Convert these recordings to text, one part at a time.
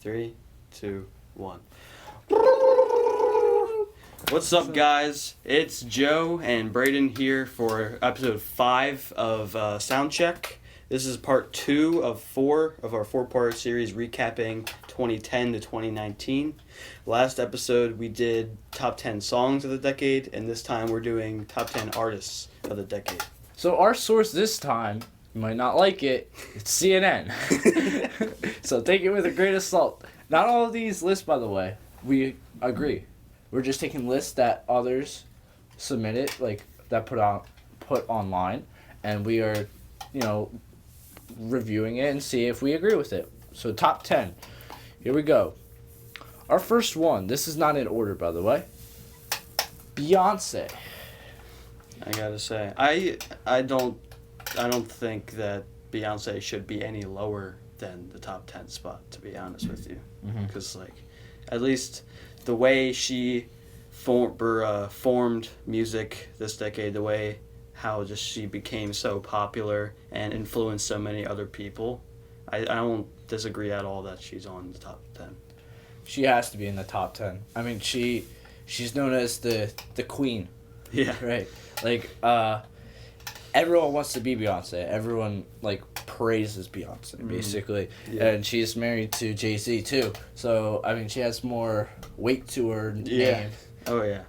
3, 2, 1. What's up, guys? It's Joe and Braden here for episode 5 of Soundcheck. This is part 2 of 4 of our 4-part series recapping 2010 to 2019. Last episode we did top 10 songs of the decade, and this time we're doing top 10 artists of the decade. So our source this time, you might not like it, it's CNN. So take it with a grain of salt. Not all of these lists, by the way, we agree. We're just taking lists that others submitted, like that put online, and we are, reviewing it and see if we agree with it. So top 10. Here we go. Our first one. This is not in order, by the way. Beyonce. I gotta say, I don't think that Beyonce should be any lower than the top 10 spot, to be honest with you, because at least the way she formed music this decade, the way how just she became so popular and influenced so many other people, I don't disagree at all that she's on the top 10. She has to be in the top 10. I mean, she's known as the queen. Yeah. Right. Everyone wants to be Beyonce. Everyone, praises Beyonce, basically. Yeah. And she's married to Jay-Z, too. So, I mean, she has more weight to her name. Oh, yeah.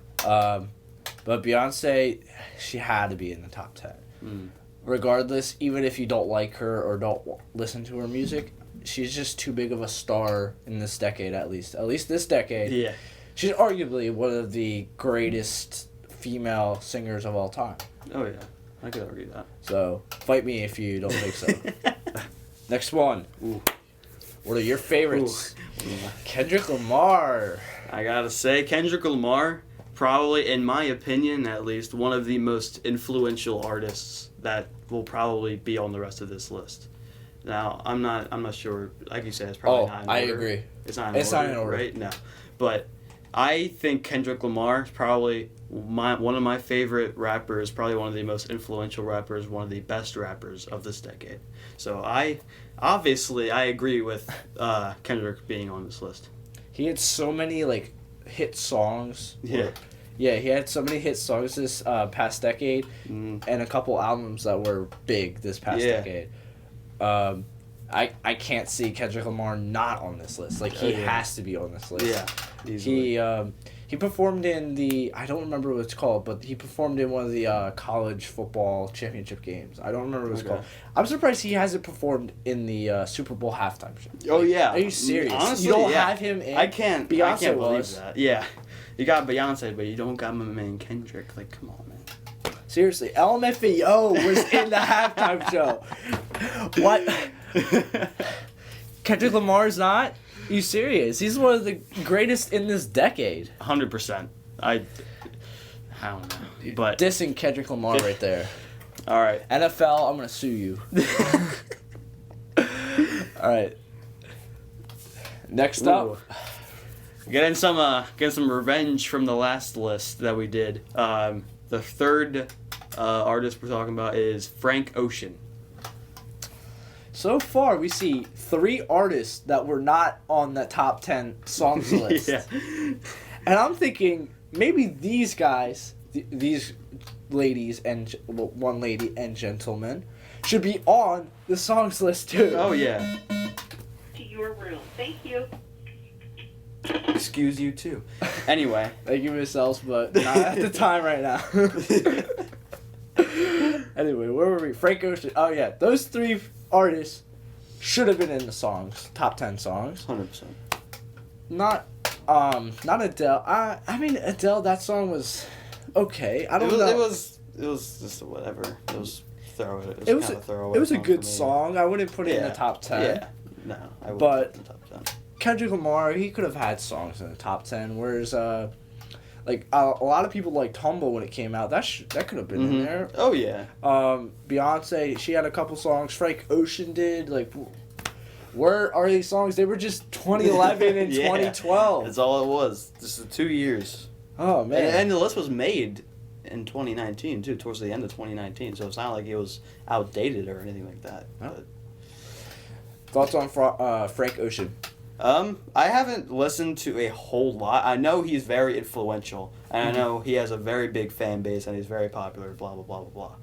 But Beyonce, she had to be in the top 10. Regardless, even if you don't like her or don't listen to her music, she's just too big of a star in this decade, at least. At least this decade. Yeah. She's arguably one of the greatest female singers of all time. Oh, yeah. I could argue that. So, fight me if you don't think so. Next one. Ooh. What are your favorites? Ooh. Kendrick Lamar. I gotta say, Kendrick Lamar, probably, in my opinion at least, one of the most influential artists that will probably be on the rest of this list. Now, I'm not sure. Like you said, it's probably not in order. I agree. It's not in order, right? No. But I think Kendrick Lamar is probably one of my favorite rappers, probably one of the most influential rappers, one of the best rappers of this decade. So I agree with Kendrick being on this list. He had so many hit songs. Yeah. Yeah, he had so many hit songs this past decade, and a couple albums that were big this past decade. I can't see Kendrick Lamar not on this list. He has to be on this list. Yeah, easily. He performed in I don't remember what it's called, but he performed in one of the college football championship games. I don't remember what it's called. I'm surprised he hasn't performed in the Super Bowl halftime show. Oh, yeah. Are you serious? Honestly, you don't have him in? I can't Beyonce believe that. Yeah. You got Beyonce, but you don't got my man Kendrick. Come on, man. Seriously, LMFAO was in the halftime show. What? Kendrick Lamar's not? Are you serious? He's one of the greatest in this decade. 100%. I don't know. But dissing Kendrick Lamar right there. All right. NFL, I'm going to sue you. All right. Next up. Getting some revenge from the last list that we did. The third artist we're talking about is Frank Ocean. So far, we see 3 artists that were not on the top 10 songs list. Yeah. And I'm thinking maybe these guys, these ladies and one lady and gentleman, should be on the songs list too. Oh yeah. To your room, thank you. Excuse you too. Anyway. Thank you, Miss Els, but not at the time right now. Anyway, where were we? Frank Ocean. Oh yeah, those 3 artists should have been in the top 10 songs. 100%. Not Adele. I mean Adele. That song was okay. I don't know. It was just whatever. It was throwaway. It was a good song. I wouldn't put it in the top 10. Yeah. No, I wouldn't but put it in the top 10. Kendrick Lamar, he could have had songs in the top 10. Whereas a lot of people liked Humble when it came out. That could have been in there. Oh yeah. Beyonce, she had a couple songs. Frank Ocean did. Where are these songs? They were just 2011 and 2012. That's all it was. Just the 2 years. Oh man. And the list was made in 2019 too, towards the end of 2019. So it's not like it was outdated or anything like that. Oh. But Thoughts on Frank Ocean? I haven't listened to a whole lot. I know he's very influential, and I know he has a very big fan base, and he's very popular. Blah blah blah blah blah.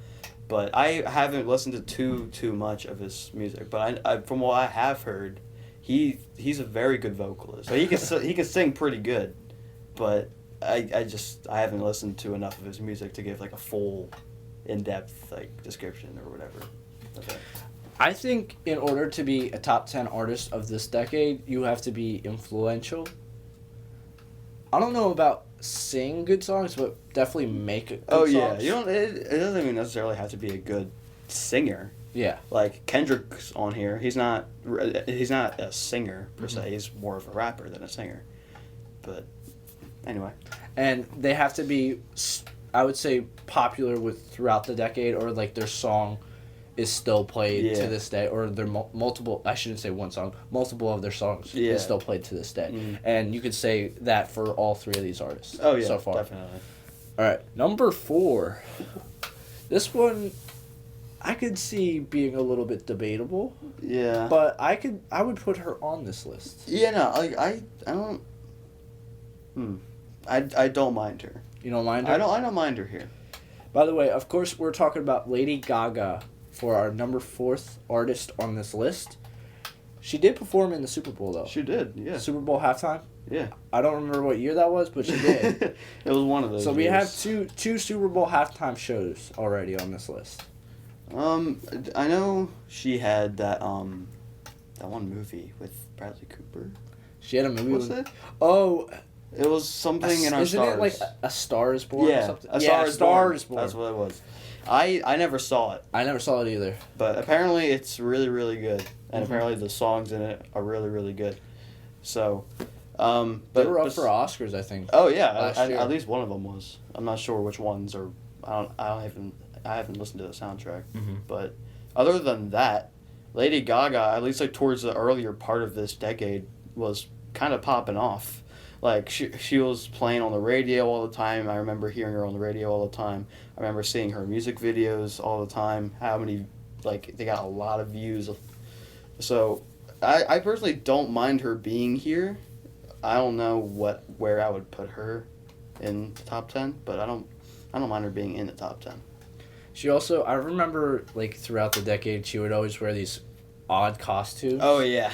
But I haven't listened to too much of his music. But I from what I have heard, he's a very good vocalist. So he can sing pretty good, but I haven't listened to enough of his music to give like a full, in-depth like description or whatever. Okay. I think in order to be a top 10 artist of this decade, you have to be influential. I don't know about sing good songs, but definitely make good songs. Yeah, it doesn't even necessarily have to be a good singer. Yeah. Like Kendrick's on here. He's not a singer per se. He's more of a rapper than a singer. But anyway. And they have to be, I would say, popular with throughout the decade, or like their song is still played to this day, or their multiple, I shouldn't say one song, multiple of their songs is still played to this day. And you could say that for all three of these artists so far. Definitely. All right, number 4. This one I could see being a little bit debatable. Yeah. But I would put her on this list. Yeah, no, like I don't mind her. You don't mind her? I don't mind her here. By the way, of course, we're talking about Lady Gaga for our number 4th artist on this list. She did perform in the Super Bowl, though. She did, yeah. Super Bowl halftime? Yeah. I don't remember what year that was, but she did. It was one of those So we years. have two Super Bowl halftime shows already on this list. I know she had that one movie with Bradley Cooper. She had a movie What's with... it? Oh... It was something in Our Isn't Stars. it like A Star is Born or something? A Star is Born. That's what it was. I never saw it, I never saw it either. but apparently it's really, really good. And apparently the songs in it are really, really good. So, but They were up for Oscars, I think. Oh yeah, last year. at least one of them was. I'm not sure which ones are. I haven't listened to the soundtrack. But other than that, Lady Gaga, at least like towards the earlier part of this decade, was kind of popping off. Like she was playing on the radio all the time. I remember hearing her on the radio all the time. I remember seeing her music videos all the time. How many, like, they got a lot of views. So I personally don't mind her being here. I don't know where I would put her in the top 10, but I don't mind her being in the top 10. She also, I remember, like, throughout the decade, she would always wear these odd costumes. Oh yeah.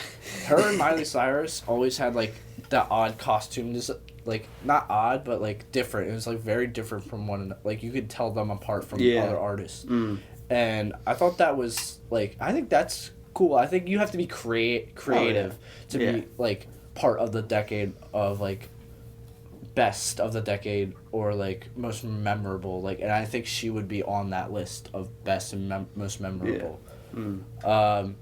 Her and Miley Cyrus always had, like, that odd costume, just, like, not odd, but, like, different. It was, like, very different from one another. Like, you could tell them apart from other artists. And I thought that was, like, I think that's cool. I think you have to be creative to be, like, part of the decade of, like, best of the decade or, like, most memorable. Like, and I think she would be on that list of best and most memorable. I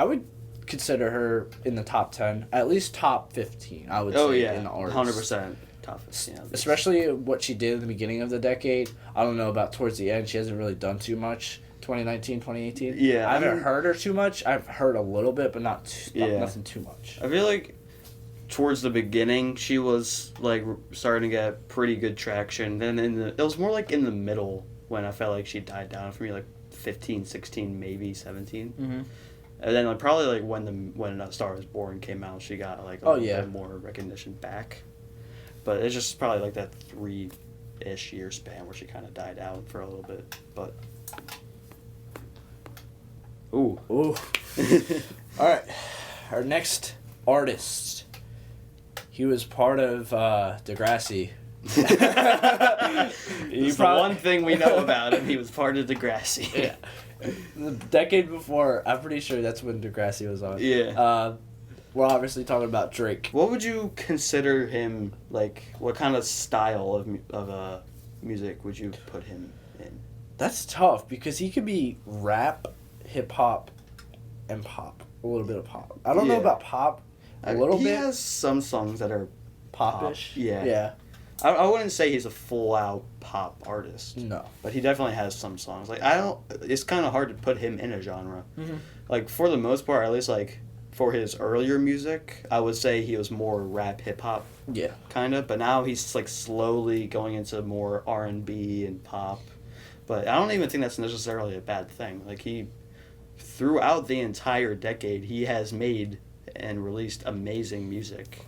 would consider her in the top 10, at least top 15, I would say, in the artists. 100% top 15. Especially what she did in the beginning of the decade. I don't know about towards the end. She hasn't really done too much. 2019, 2018. Yeah. I haven't heard her too much. I've heard a little bit, but nothing too much. I feel like towards the beginning, she was, like, starting to get pretty good traction. Then it was more like in the middle when I felt like she died down for me, like 15, 16, maybe 17. And then, like, probably, like, when A Star is Born came out, she got, like, a little bit more recognition back. But it's just probably, like, that 3-ish year span where she kind of died out for a little bit. But... Ooh. All right. Our next artist. He was part of Degrassi. It's the one thing we know about him. He was part of Degrassi. Yeah. The decade before, I'm pretty sure that's when Degrassi was on. Yeah. We're obviously talking about Drake. What would you consider him, like, what kind of style of music would you put him in? That's tough because he could be rap, hip hop, and pop. A little bit of pop. I don't know about pop. A little bit. He has some songs that are popish. Yeah. Yeah. I wouldn't say he's a full-out pop artist. No. But he definitely has some songs. Like, it's kind of hard to put him in a genre. Mm-hmm. Like, for the most part, at least, like, for his earlier music, I would say he was more rap, hip-hop. Yeah. Kind of. But now he's, like, slowly going into more R&B and pop. But I don't even think that's necessarily a bad thing. Like, throughout the entire decade, he has made and released amazing music.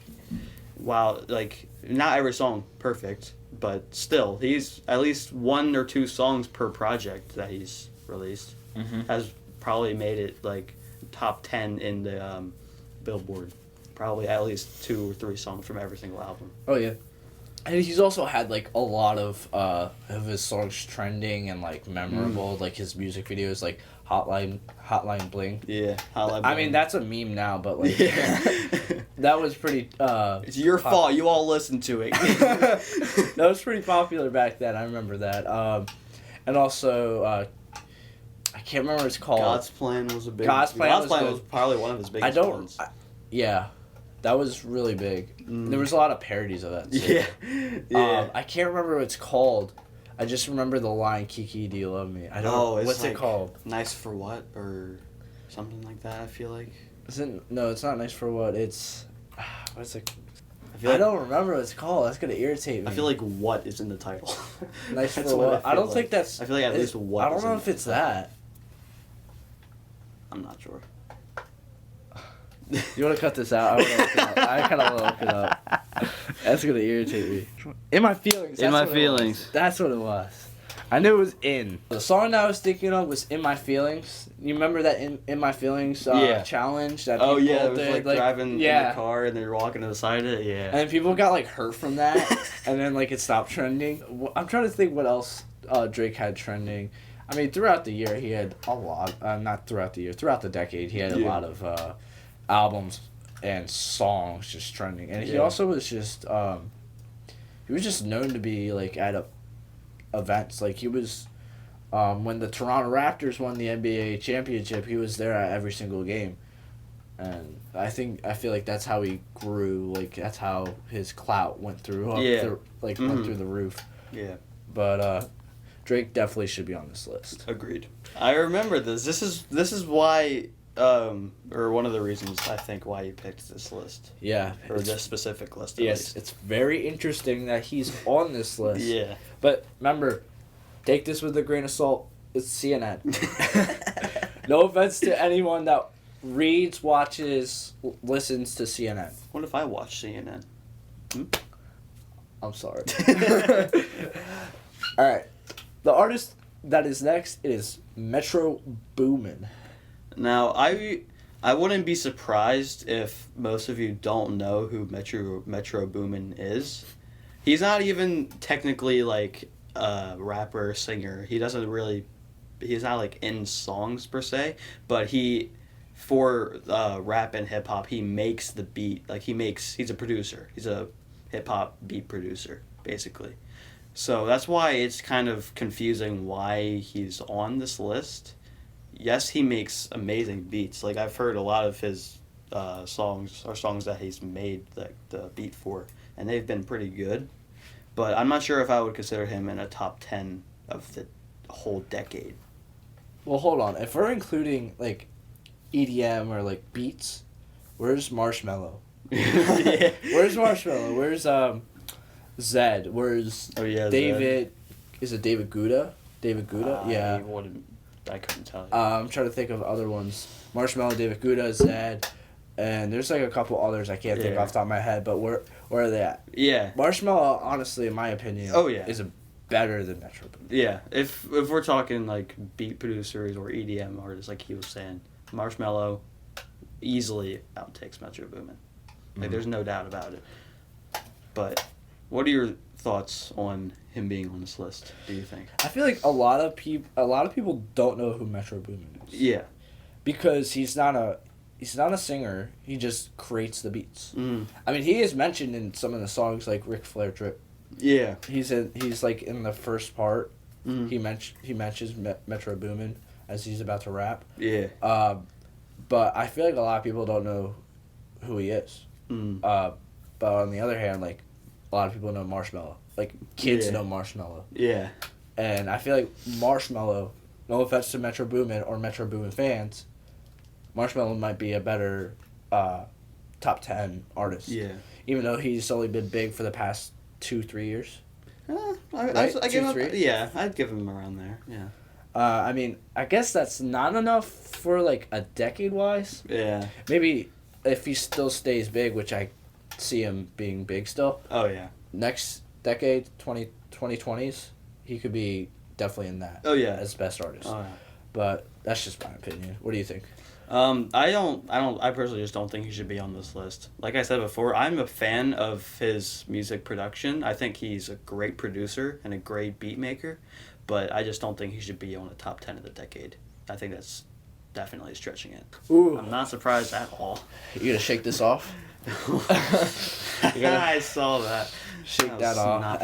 While, like, not every song perfect, but still, he's at least 1 or 2 songs per project that he's released. Has probably made it, like, top 10 in the Billboard. Probably at least 2 or 3 songs from every single album. Oh, yeah. And he's also had, like, a lot of his songs trending and, like, memorable, like, his music videos, like, Hotline Bling. Yeah, Hotline Bling. I mean, that's a meme now, but, like, Yeah. that was pretty, it's your fault, you all listened to it. that was pretty popular back then, I remember that. And also, I can't remember what it's called. God's Plan was a big... God's Plan was probably one of his biggest ones. Yeah. That was really big. There was a lot of parodies of that, too. Yeah. I can't remember what it's called. I just remember the line, Kiki, do you love me? I don't know. What's it called? Nice for What? Or something like that, I feel like. No, it's not Nice for What. It's... What's it... I don't remember what it's called. That's going to irritate me. I feel like What is in the title. Nice for What? I don't think that's... I feel like at least What I don't know if it's that. I'm not sure. You want to cut this out? I want to look it up. I kind of want to look it up. That's going to irritate me. In My Feelings. In My Feelings. That's what it was. I knew it was In. The song that I was thinking of was In My Feelings. You remember that In My Feelings challenge? That oh, yeah. It was did? like driving in the car and they're walking to the side of it. Yeah. And people got like hurt from that. And then like it stopped trending. I'm trying to think what else Drake had trending. I mean, throughout the year, he had a lot. Not throughout the year. Throughout the decade, he had a lot of albums and songs just trending. And he also was just... he was just known to be like at events. Like he was... when the Toronto Raptors won the NBA championship, he was there at every single game. And I feel like that's how he grew. Like, that's how his clout went through. Went through the roof. Yeah. But, Drake definitely should be on this list. Agreed. I remember this. This is why, or one of the reasons I think why you picked this list. Yeah. Or this specific list, at least. It's very interesting that he's on this list. Yeah. But remember, take this with a grain of salt. It's CNN. No offense to anyone that reads, watches, listens to CNN. What if I watch CNN? I'm sorry. Alright. The artist that is next is Metro Boomin. Now, I wouldn't be surprised if most of you don't know who Metro Boomin is. He's not even technically like a rapper or singer. He's not like in songs per se, but for rap and hip hop, he makes the beat. Like he's a producer. He's a hip hop beat producer, basically. So that's why it's kind of confusing why he's on this list. Yes, he makes amazing beats. Like I've heard a lot of his songs that he's made the beat for, and they've been pretty good. But I'm not sure if I would consider him in a top 10 of the whole decade. Well, hold on. If we're including like EDM or like beats, where's Marshmello? Yeah. Where's Marshmello? Where's Zed? Where's David? Zed. Is it David Guetta? David Guetta? Yeah. I couldn't tell you. I'm trying to think of other ones. Marshmello, David Guetta, Zed, and there's like a couple others I can't think off the top of my head. But where are they at? Yeah. Marshmello, honestly, in my opinion, is better than Metro Boomin. Yeah. If we're talking like beat producers or EDM artists, like he was saying, Marshmello easily outtakes Metro Boomin. Like there's no doubt about it. But what are your thoughts on him being on this list, do you think? I feel like a lot of people don't know who Metro Boomin is. Yeah. Because he's not a singer, he just creates the beats. I mean, he is mentioned in some of the songs like Ric Flair Drip. Yeah. He's like in the first part. He mentions Metro Boomin as he's about to rap. Yeah. But I feel like a lot of people don't know who he is. But on the other hand, like a lot of people know Marshmello. Like kids know Marshmello. Yeah. And I feel like Marshmello, no offense to Metro Boomin or Metro Boomin fans, Marshmello might be a better top 10 artist. Yeah. Even though he's only been big for the past 2-3 years. I give him, yeah, I'd give him around there. Yeah. I mean, I guess that's not enough for like a decade wise. Yeah. Maybe if he still stays big, which I see him being big still, Oh yeah. next decade, 2020s, he could be definitely in that. Oh yeah. As best artist. Oh yeah. But that's just my opinion. What do you think? I personally just don't think he should be on this list. Like I said before, I'm a fan of his music production. I think he's a great producer and a great beat maker, but I just don't think he should be on the top 10 of the decade. I think that's definitely stretching it. Ooh. I'm not surprised at all. You gonna shake this off? I saw that. Shake that was off. Not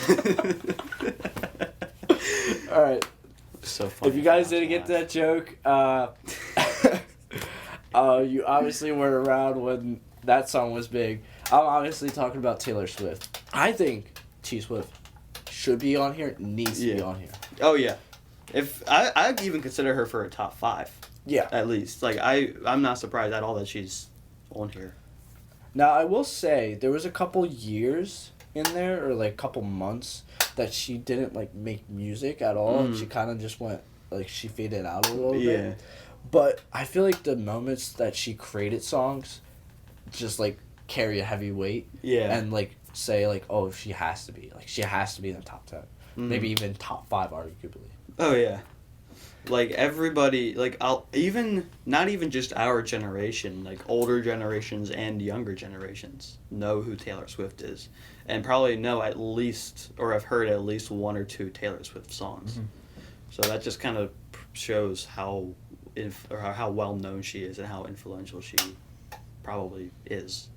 funny. All right. So funny. If you guys didn't get that joke, you obviously weren't around when that song was big. I'm obviously talking about Taylor Swift. I think T Swift should be on here, needs to be on here. Oh yeah. If I'd even consider her for a top 5. Yeah. At least. Like I'm not surprised at all that she's on here. Now, I will say, there was a couple years in there, or like couple months, that she didn't like make music at all. And she kind of just went, like, she faded out a little bit. But I feel like the moments that she created songs just like carry a heavy weight. Yeah. And like say like, oh, she has to be. Like, she has to be in the top 10. Maybe even top 5, arguably. Oh yeah. Like everybody, like not even just our generation, like older generations and younger generations know who Taylor Swift is, and probably know at least, or have heard at least 1 or 2 Taylor Swift songs. So that just kind of shows how well known she is and how influential she probably is.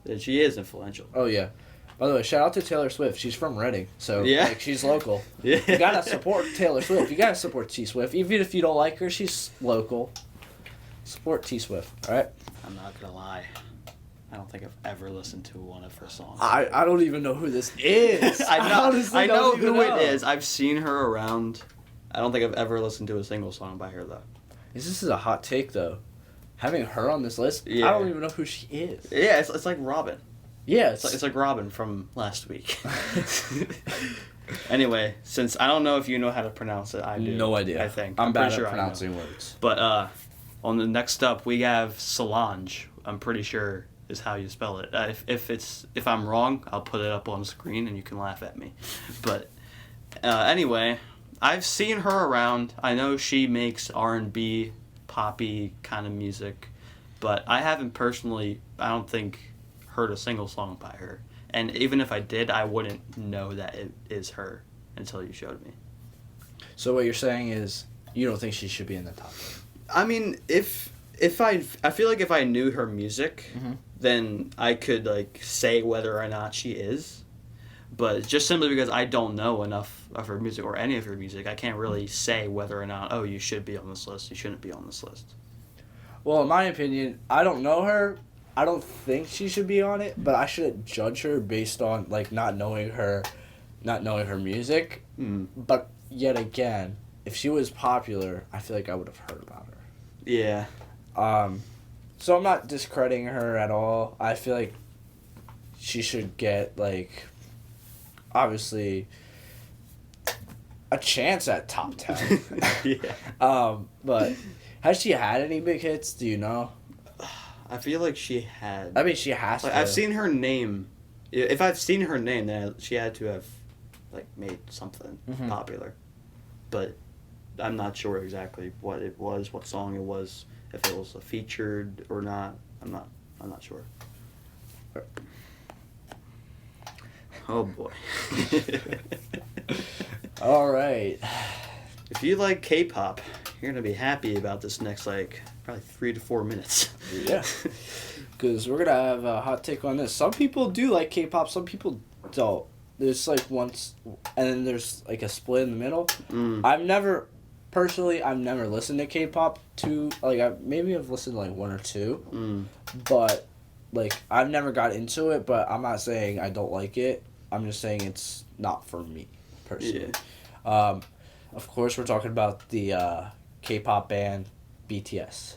And she is influential. Oh yeah. By the way, shout out to Taylor Swift. She's from Reading, so like, she's local. Yeah. You gotta support Taylor Swift. You gotta support T Swift. Even if you don't like her, she's local. Support T Swift, alright? I'm not gonna lie. I don't think I've ever listened to one of her songs. I don't even know who this is. I know who it is. I've seen her around. I don't think I've ever listened to a single song by her, though. This is a hot take, though. Having her on this list, I don't even know who she is. Yeah, it's like Robin. Yeah, It's like Robin from last week. Anyway, since I don't know if you know how to pronounce it, I do. No idea. I think. I'm bad pretty at sure pronouncing words. But on the next up, we have Solange. I'm pretty sure is how you spell it. If I'm wrong, I'll put it up on the screen and you can laugh at me. But anyway, I've seen her around. I know she makes R&B, poppy kind of music, but I haven't personally, I don't think, heard a single song by her. And even if I did, I wouldn't know that it is her until you showed me. So what you're saying is you don't think she should be in the top 10? I mean, if I feel like if I knew her music, then I could like say whether or not she is. But just simply because I don't know enough of her music or any of her music, I can't really say whether or not, oh, you should be on this list, you shouldn't be on this list. Well, in my opinion, I don't know her. I don't think she should be on it, but I shouldn't judge her based on like not knowing her music. But yet again, if she was popular, I feel like I would have heard about her. Yeah. So I'm not discrediting her at all. I feel like she should get like obviously a chance at top 10. Yeah. But has she had any big hits? Do you know? I feel like she had. I mean, she has like, to. I've seen her name. If I've seen her name, then she had to have, like, made something popular. But I'm not sure exactly what it was, what song it was, if it was a featured or not. I'm not sure. Oh boy. All right. If you like K-pop, you're gonna be happy about this next like probably 3 to 4 minutes. Yeah. Because we're gonna have a hot take on this. Some people do like K-pop. Some people don't. There's like once, and then there's like a split in the middle. I've never listened to K-pop like I've listened to like 1 or 2, but like I've never got into it. But I'm not saying I don't like it. I'm just saying it's not for me personally. Yeah. Of course, we're talking about the K-pop band BTS.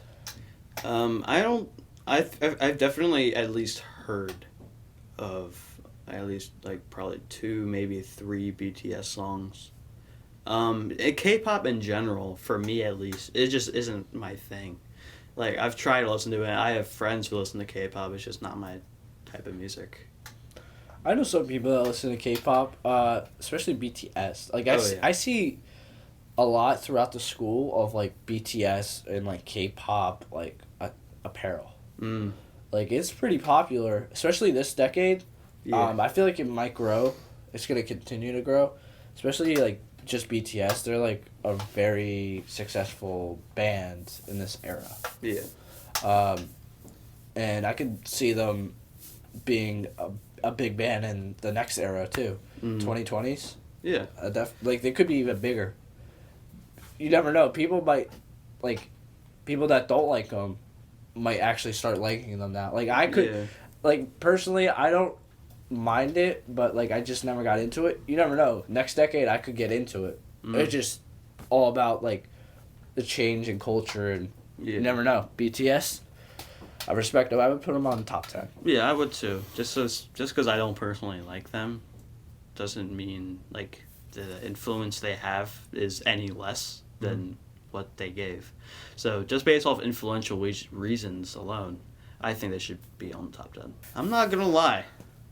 I've definitely at least heard of at least like probably 2, maybe 3 BTS songs. K-pop in general, for me at least, it just isn't my thing. Like, I've tried to listen to it. I have friends who listen to K-pop. It's just not my type of music. I know some people that listen to K-pop, especially BTS. Like, yeah. I see a lot throughout the school of, like, BTS and, like, K-pop, like, apparel. Mm. Like, it's pretty popular, especially this decade. Yeah. I feel like it might grow. It's going to continue to grow. Especially, like, just BTS. They're, like, a very successful band in this era. Yeah. And I could see them being a big band in the next era, too. 2020s. Yeah. Like, they could be even bigger. You never know. People might, like, people that don't like them might actually start liking them now. Like, I could, like, personally, I don't mind it, but, like, I just never got into it. You never know. Next decade, I could get into it. It's just all about, like, the change in culture, and you never know. BTS, I respect them. I would put them on the top 10. Yeah, I would too. Just because I don't personally like them doesn't mean, like, the influence they have is any less than what they gave. So just based off influential reasons alone, I think they should be on the top 10. I'm not going to lie.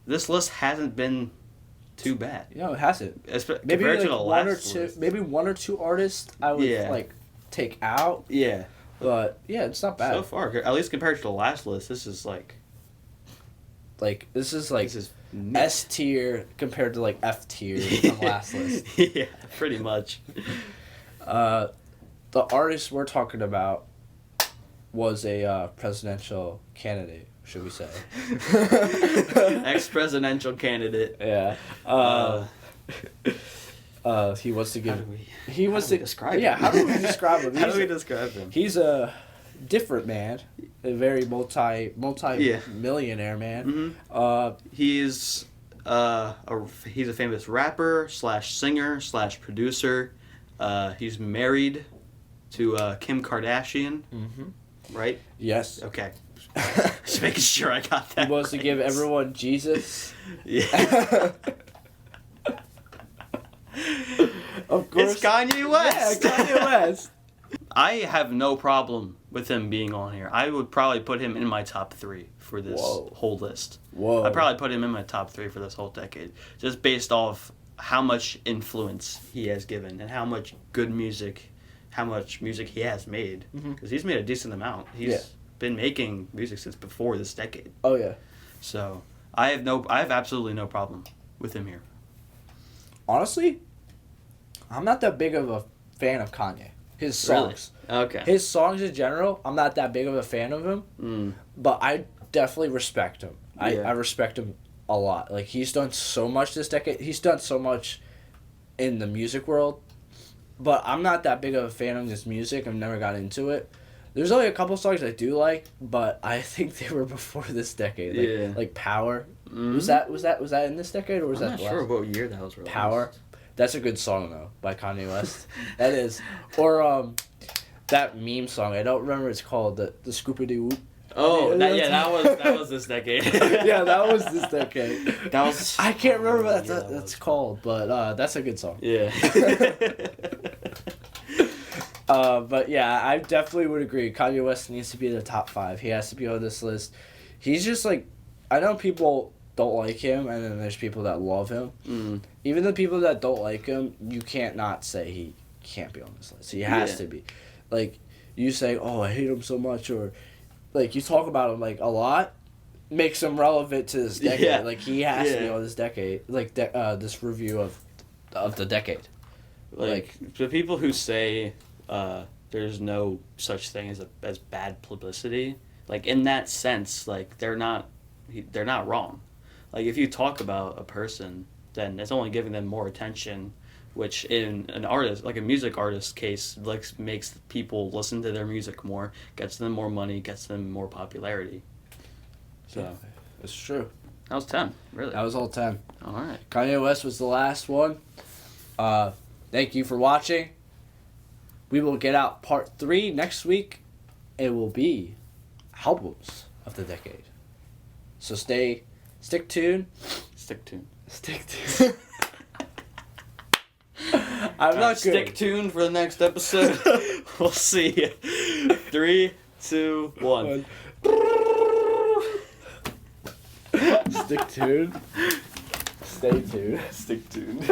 This list hasn't been too bad. You know, it hasn't. Maybe compared to the one or last two, list. maybe one or two artists I would like take out. Yeah. But yeah, it's not bad. So far, at least compared to the last list, this is like this is S tier compared to like F tier on the last list. Yeah, pretty much. The artist we're talking about was a presidential candidate, should we say? Ex-presidential candidate. Yeah. He wants to give. He wants to describe him? Yeah. How do we describe him? How do we describe him? He's a different man, a very multi-millionaire man. Mm-hmm. He's a famous rapper / singer / producer. He's married to Kim Kardashian. Mm-hmm. Right? Yes. Okay. Just making sure I got that. He wants to give everyone Jesus. Yeah. Of course. It's Kanye West. Yeah, Kanye West. I have no problem with him being on here. I would probably put him in my top 3 for this whole list. Whoa. I'd probably put him in my top 3 for this whole decade, just based off how much influence he has given and how much good music, how much music he has made. Because he's made a decent amount. He's been making music since before this decade. Oh yeah. So I have absolutely no problem with him here. Honestly, I'm not that big of a fan of Kanye. His songs. Really? Okay. His songs in general, I'm not that big of a fan of him. But I definitely respect him. I respect him a lot. Like, he's done so much this decade. He's done so much in the music world. But I'm not that big of a fan of his music. I've never got into it. There's only a couple songs I do like, but I think they were before this decade. Like Power. Mm-hmm. Was that in this decade, or was I'm that not sure what year that was released. Power? That's a good song though, by Kanye West. That is. Or that meme song. I don't remember what it's called. The Scoopity Whoop. Oh, that was this decade. Yeah, that was this decade. That was. I can't remember what that's called, but that's a good song. Yeah. But yeah, I definitely would agree. Kanye West needs to be in the top 5. He has to be on this list. He's just like, I know people don't like him, and then there's people that love him. Even the people that don't like him, you can't not say he can't be on this list. He has to be. Like, you say, oh, I hate him so much, or like you talk about him like a lot, makes him relevant to this decade. Yeah. Like, he has to be on this decade. Like this review of the decade. Like the people who say there's no such thing as bad publicity, like in that sense, like they're not wrong. Like, if you talk about a person, then it's only giving them more attention, which in an artist, like a music artist case, like makes people listen to their music more, gets them more money, gets them more popularity. So it's true. That was 10, really. That was all 10. All right. Kanye West was the last one. Thank you for watching. We will get out part 3 next week. It will be albums of the decade. So stick tuned. Stick tuned. I'm not good. Stick tuned for the next episode. We'll see you. 3, 2, 1. Stick tuned. Stay tuned. Stick tuned.